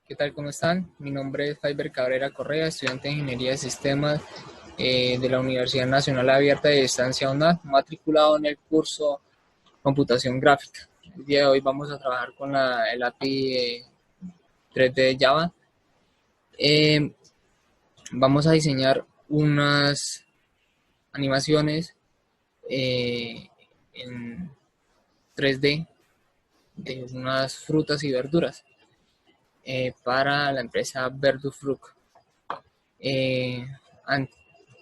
¿Qué tal? ¿Cómo están? Mi nombre es Faiber Cabrera Correa, estudiante de Ingeniería de Sistemas de la Universidad Nacional Abierta de Distancia UNAD, matriculado en el curso Computación Gráfica. El día de hoy vamos a trabajar con el API 3D de Java. Vamos a diseñar unas animaciones en 3D de unas frutas y verduras para la empresa Verdufruc. Eh, an-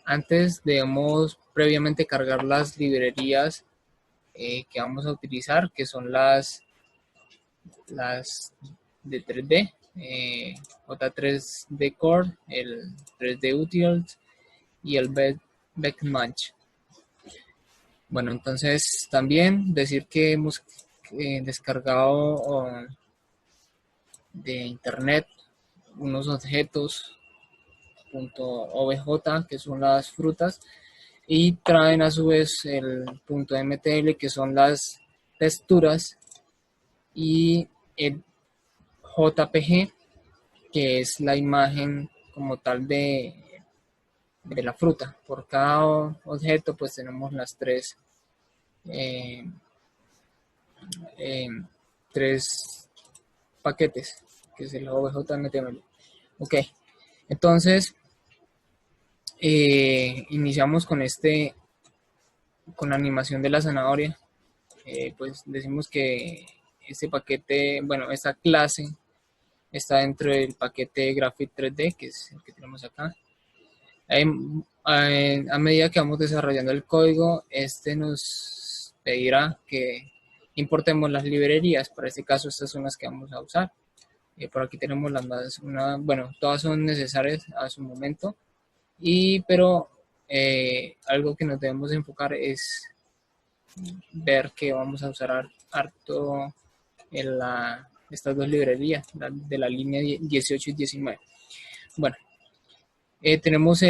Antes debemos previamente cargar las librerías que vamos a utilizar, que son las de 3D, J3D Core, el 3D Utils y el Beckmanch. Bueno, entonces también decir que hemos descargado de internet unos objetos .obj, que son las frutas, y traen a su vez el .mtl, que son las texturas, y el JPG, que es la imagen como tal de la fruta. Por cada objeto pues tenemos las eh, eh, tres paquetes, que es el OBJMTL. Ok, entonces iniciamos con la animación de la zanahoria. Pues decimos que este paquete, bueno, esta clase está dentro del paquete Graphite 3D, que es el que tenemos acá. A medida que vamos desarrollando el código, este nos pedirá que importemos las librerías. Para este caso, estas son las que vamos a usar. Por aquí tenemos las más, bueno, todas son necesarias a su momento, pero algo que nos debemos enfocar es ver que vamos a usar harto en estas dos librerías de la línea 18 y 19. Bueno, tenemos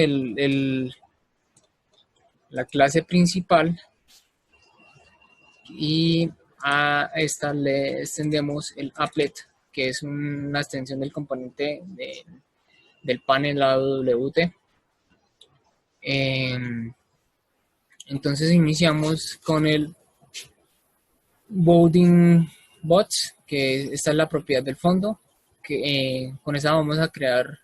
la clase principal, y a esta le extendemos el applet, que es una extensión del componente del panel AWT. Entonces iniciamos con el Bounding Bots, que esta es la propiedad del fondo, que con esta vamos a crear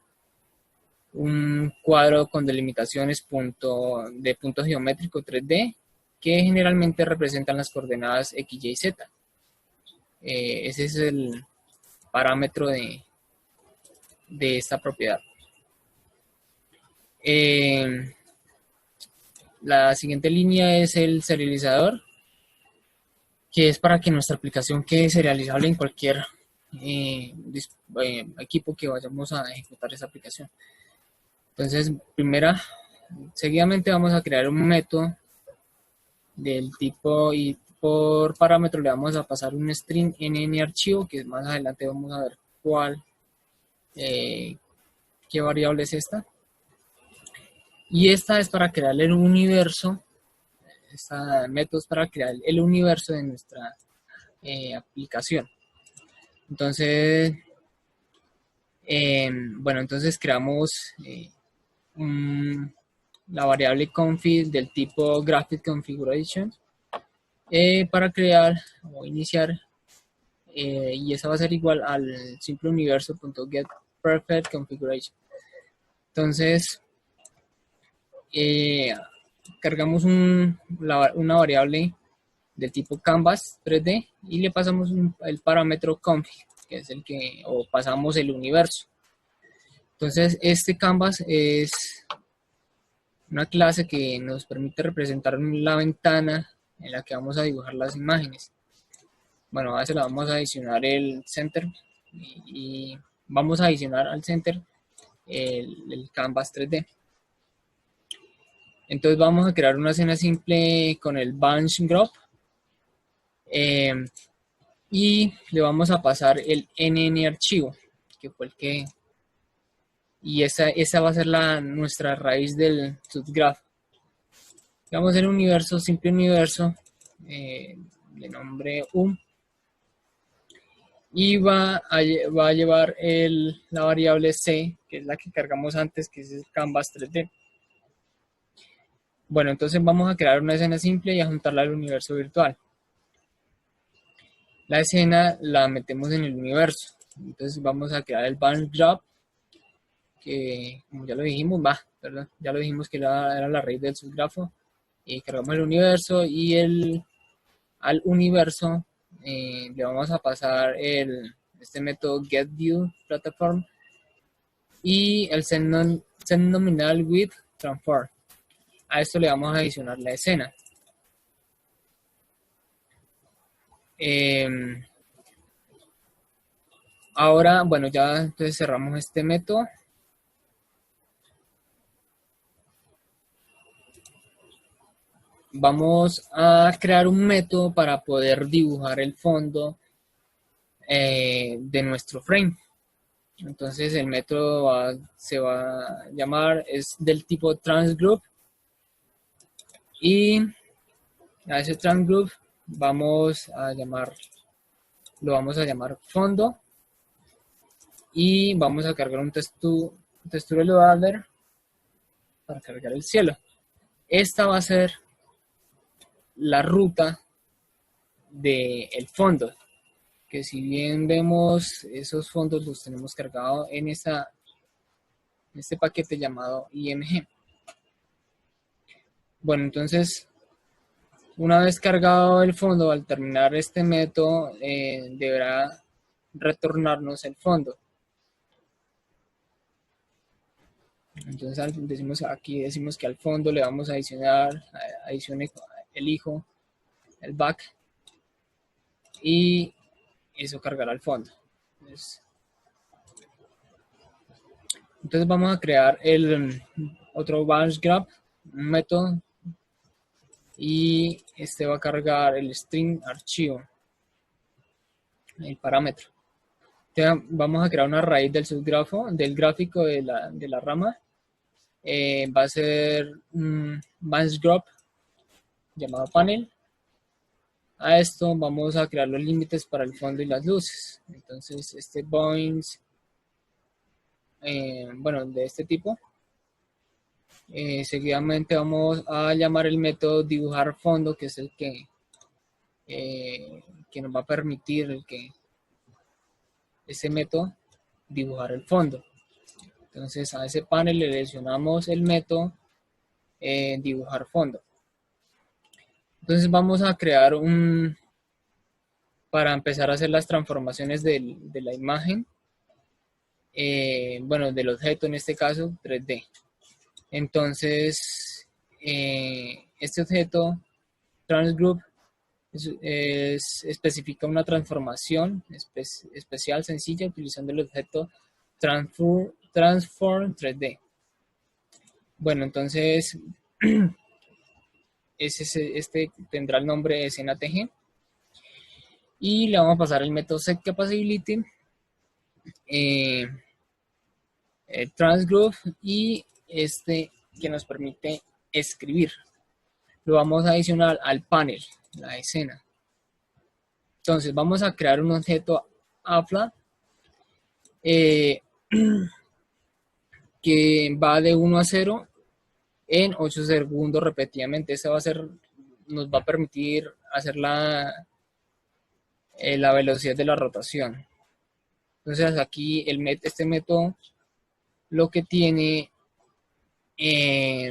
un cuadro con delimitaciones de punto geométrico 3D, que generalmente representan las coordenadas X, Y, Z. Ese es el parámetro de esta propiedad. La siguiente línea es el serializador, que es para que nuestra aplicación quede serializable en cualquier equipo que vayamos a ejecutar esa aplicación. Entonces, seguidamente vamos a crear un método del tipo, y por parámetro le vamos a pasar un string en archivo, que más adelante vamos a ver qué variable es esta. Y esta es para crear el universo. Esta método es para crear el universo de nuestra aplicación. Entonces, bueno, entonces creamos la variable config del tipo graphic configuration para crear o iniciar, y esa va a ser igual al simple universo.getPerfectConfiguration. Entonces, cargamos una variable del tipo canvas 3D y le pasamos el parámetro config, que es o pasamos el universo. Entonces, este canvas es una clase que nos permite representar la ventana en la que vamos a dibujar las imágenes. Bueno, a veces la vamos a adicionar el center, y vamos a adicionar al center el canvas 3D. Entonces vamos a crear una escena simple con el bunch graph, y le vamos a pasar el nn archivo, que fue el que, y esa va a ser nuestra raíz del subgraph. Vamos a hacer un universo, simple universo, de nombre y va a llevar la variable C, que es la que cargamos antes, que es el Canvas 3D. Bueno, entonces vamos a crear una escena simple y a juntarla al universo virtual. La escena la metemos en el universo. Entonces vamos a crear el bounce graph, que como ya lo dijimos, perdón, ya lo dijimos que era la raíz del subgrafo. Y cargamos el universo y al universo le vamos a pasar este método getViewPlatform y el sendNominal with transform. A esto le vamos a adicionar la escena. Ahora, bueno, ya entonces cerramos este método. Vamos a crear un método para poder dibujar el fondo de nuestro frame. Entonces el método se va a llamar, es del tipo transGroup, y a ese transGroup lo vamos a llamar fondo, y vamos a cargar un texture loader para cargar el cielo. Esta va a ser la ruta del fondo, que si bien vemos esos fondos los tenemos cargados en este paquete llamado IMG. Bueno, entonces una vez cargado el fondo, al terminar este método deberá retornarnos el fondo. Entonces decimos que al fondo le vamos a adicione el hijo, el back, y eso cargará al fondo. Entonces vamos a crear el otro bounce graph, un método, y este va a cargar el string archivo, el parámetro. Entonces vamos a crear una raíz del subgrafo, del gráfico de la rama. Va a ser un bounce graph llamado panel. A esto vamos a crear los límites para el fondo y las luces. Entonces este bounce, bueno, de este tipo. Seguidamente vamos a llamar el método dibujar fondo, que es el que nos va a permitir ese método dibujar el fondo. Entonces a ese panel le adicionamos el método dibujar fondo. Entonces vamos a crear para empezar a hacer las transformaciones de la imagen, bueno, del objeto en este caso 3D. Entonces este objeto transgroup especifica una transformación especial sencilla utilizando el objeto transform 3D. Bueno, entonces este tendrá el nombre de escena TG y le vamos a pasar el método setCapability, transgroup, y que nos permite escribir. Lo vamos a adicionar al panel, la escena. Entonces vamos a crear un objeto AFLA que va de 1 a 0 en 8 segundos repetidamente. Este nos va a permitir hacer la velocidad de la rotación. Entonces aquí este método lo que tiene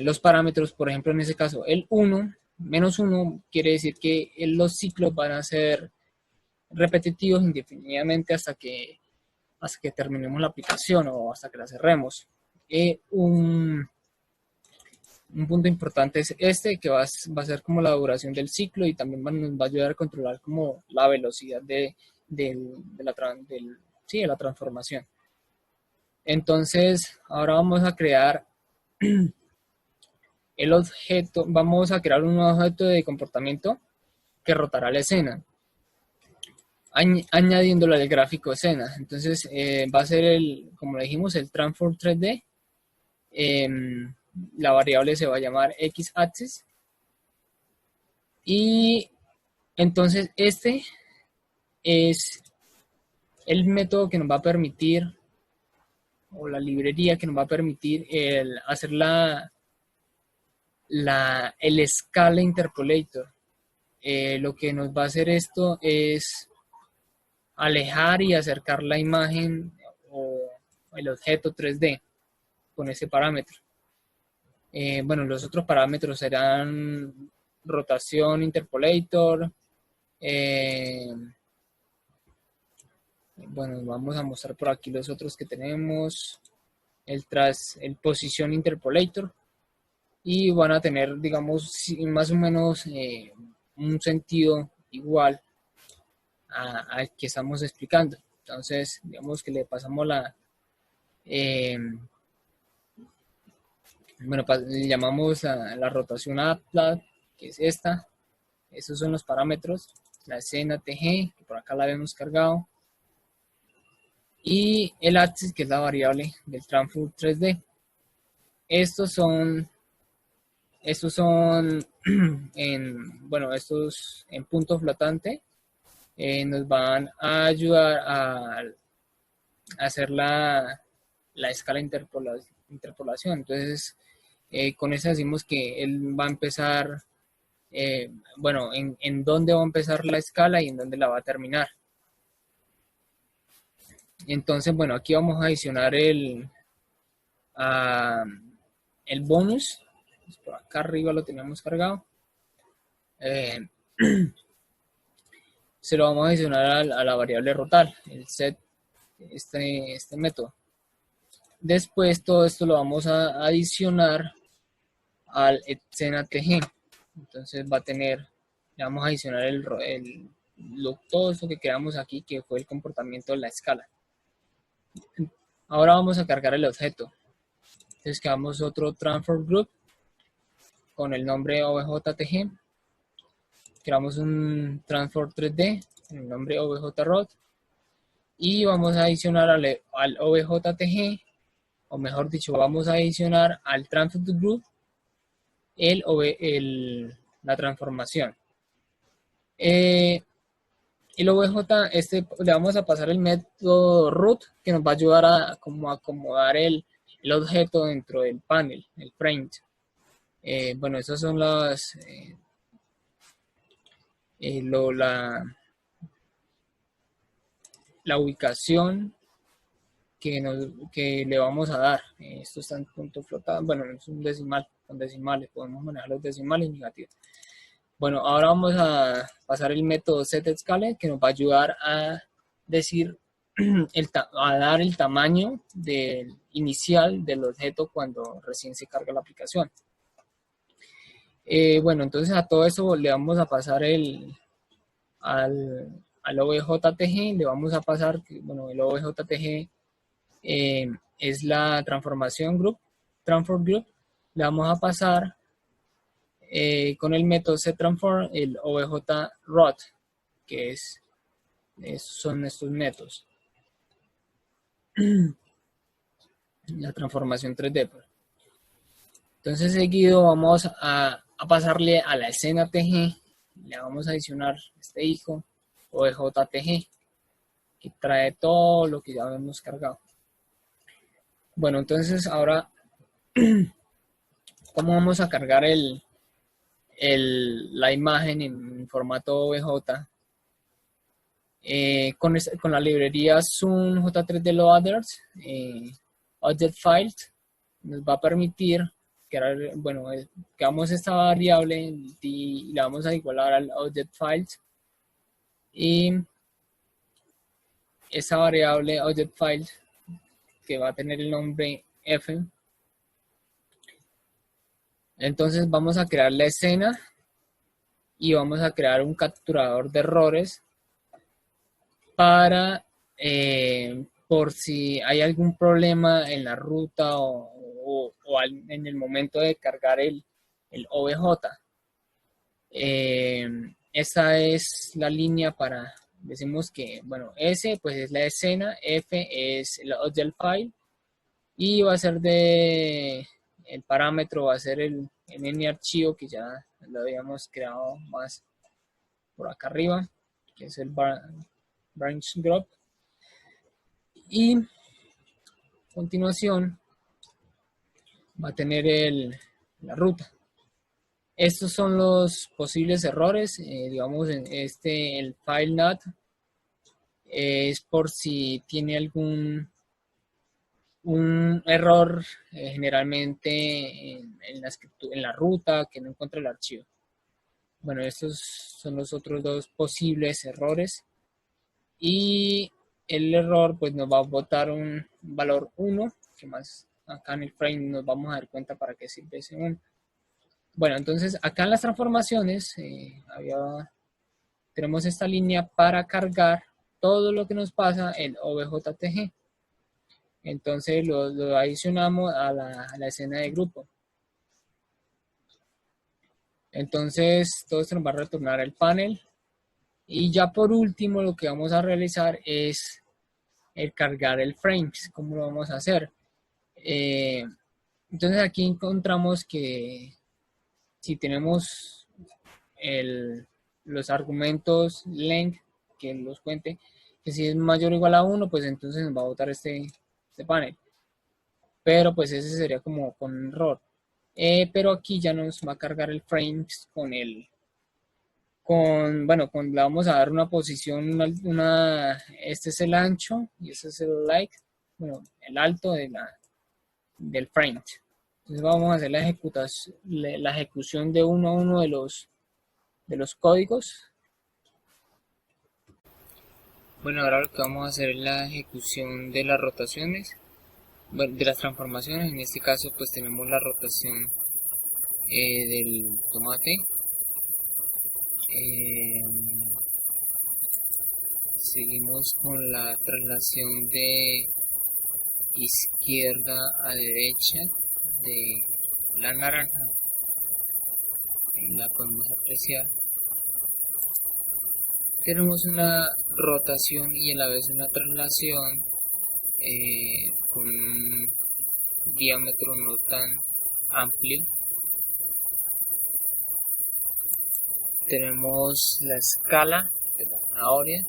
los parámetros, por ejemplo en este caso el 1, menos 1 quiere decir que los ciclos van a ser repetitivos indefinidamente hasta que terminemos la aplicación o hasta que la cerremos. Un punto importante es que va a ser como la duración del ciclo, y también nos va a ayudar a controlar como la velocidad de la transformación. Entonces ahora vamos a crear el objeto, vamos a crear un objeto de comportamiento que rotará la escena, añadiéndolo al gráfico escena. Entonces va a ser como le dijimos, el transform 3D. La variable se va a llamar x-axis, y entonces este es el método que nos va a permitir, o la librería que nos va a permitir hacer el Scala Interpolator. Lo que nos va a hacer esto es alejar y acercar la imagen o el objeto 3D con ese parámetro. Bueno, los otros parámetros serán rotación interpolator. Bueno, vamos a mostrar por aquí los otros que tenemos. El posición interpolator. Y van a tener, digamos, más o menos un sentido igual al que estamos explicando. Entonces, digamos que le pasamos le llamamos la rotación apta, que es esta. Esos son los parámetros. La escena TG, que por acá la habíamos cargado. Y el axis, que es la variable del transfer 3D. Estos son estos en punto flotante. Nos van a ayudar a hacer la escala interpolación. Entonces, con eso decimos que él va a empezar, bueno, en dónde va a empezar la escala y en dónde la va a terminar. Entonces, bueno, aquí vamos a adicionar el bonus. Por acá arriba lo tenemos cargado. Se lo vamos a adicionar a la variable rotal, el set, este método. Después todo esto lo vamos a adicionar al escena TG. Entonces va a tener, le vamos a adicionar todo esto que creamos aquí, que fue el comportamiento de la escala. Ahora vamos a cargar el objeto. Entonces creamos otro transfer group con el nombre OBJTG. Creamos un transfer 3D con el nombre OBJROT. Y vamos a adicionar al OBJTG, o mejor dicho, vamos a adicionar al transfer group la transformación. El OBJ, le vamos a pasar el método root, que nos va a ayudar a acomodar el objeto dentro del panel, el print. Bueno, esas son la ubicación que le vamos a dar. Esto está en punto flotado. Bueno, es un decimal, con decimales, podemos manejar los decimales negativos. Bueno, ahora vamos a pasar el método setScale, que nos va a ayudar a decir, a dar el tamaño inicial del objeto cuando recién se carga la aplicación. Bueno, entonces a todo eso le vamos a pasar al OBJTG, le vamos a pasar, bueno, el OBJTG es la transformación transfer group, le vamos a pasar con el método setTransform el OBJROT, que son estos métodos. La transformación 3D. Entonces seguido vamos a pasarle a la escena TG, le vamos a adicionar este hijo OBJTG, que trae todo lo que ya habíamos cargado. Bueno, entonces ahora, ¿cómo vamos a cargar la imagen en formato OBJ? Con la librería Zoom J3D Loaders, Object Files, nos va a permitir creamos esta variable y la vamos a igualar al Object Files, y esa variable Object Files, que va a tener el nombre F. Entonces vamos a crear la escena y vamos a crear un capturador de errores para, por si hay algún problema en la ruta o en el momento de cargar el OBJ. Esa es la línea para, decimos que, bueno, S pues es la escena, F es el object file, y va a ser el parámetro va a ser el N archivo que ya lo habíamos creado más por acá arriba, que es el branch group. y a continuación va a tener la ruta. Estos son los posibles errores, digamos en el file not es por si tiene un error generalmente en la ruta que no encuentra el archivo. Bueno, estos son los otros dos posibles errores y el error pues nos va a botar un valor 1, que más acá en el frame nos vamos a dar cuenta para qué sirve ese 1. Bueno, entonces acá en las transformaciones tenemos esta línea para cargar todo lo que nos pasa en OBJTG. Entonces lo adicionamos a la escena de grupo. Entonces todo esto nos va a retornar el panel. Y ya por último lo que vamos a realizar es el cargar el frames. ¿Cómo lo vamos a hacer? Entonces aquí encontramos que si tenemos los argumentos length que los cuente, que si es mayor o igual a 1, pues entonces nos va a botar este panel. Pero pues ese sería como con un error. Pero aquí ya nos va a cargar el frames bueno, le vamos a dar una posición, este es el ancho y este es el height, bueno, el alto del frame. Entonces vamos a hacer la ejecución de uno a uno de los códigos. Bueno, ahora lo que vamos a hacer es la ejecución de las rotaciones, bueno, de las transformaciones. En este caso pues tenemos la rotación del tomate. Seguimos con la traslación de izquierda a derecha de la naranja. La podemos apreciar. Tenemos una rotación y a la vez una traslación con un diámetro no tan amplio. Tenemos la escala de la zanahoria.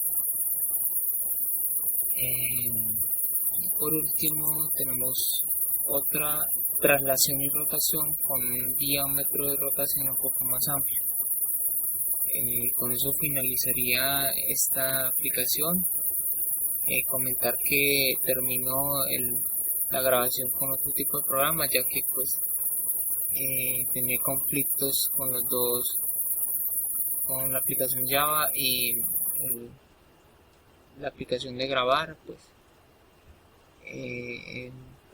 Y por último tenemos otra traslación y rotación con un diámetro de rotación un poco más amplio. Con eso finalizaría esta aplicación. Comentar que terminó la grabación con otro tipo de programa, ya que pues tenía conflictos con los dos, con la aplicación Java y la aplicación de grabar, pues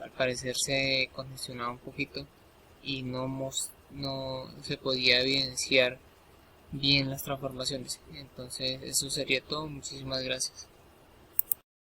al parecer se congestionaba un poquito y no se podía evidenciar bien las transformaciones. Entonces eso sería todo. Muchísimas gracias.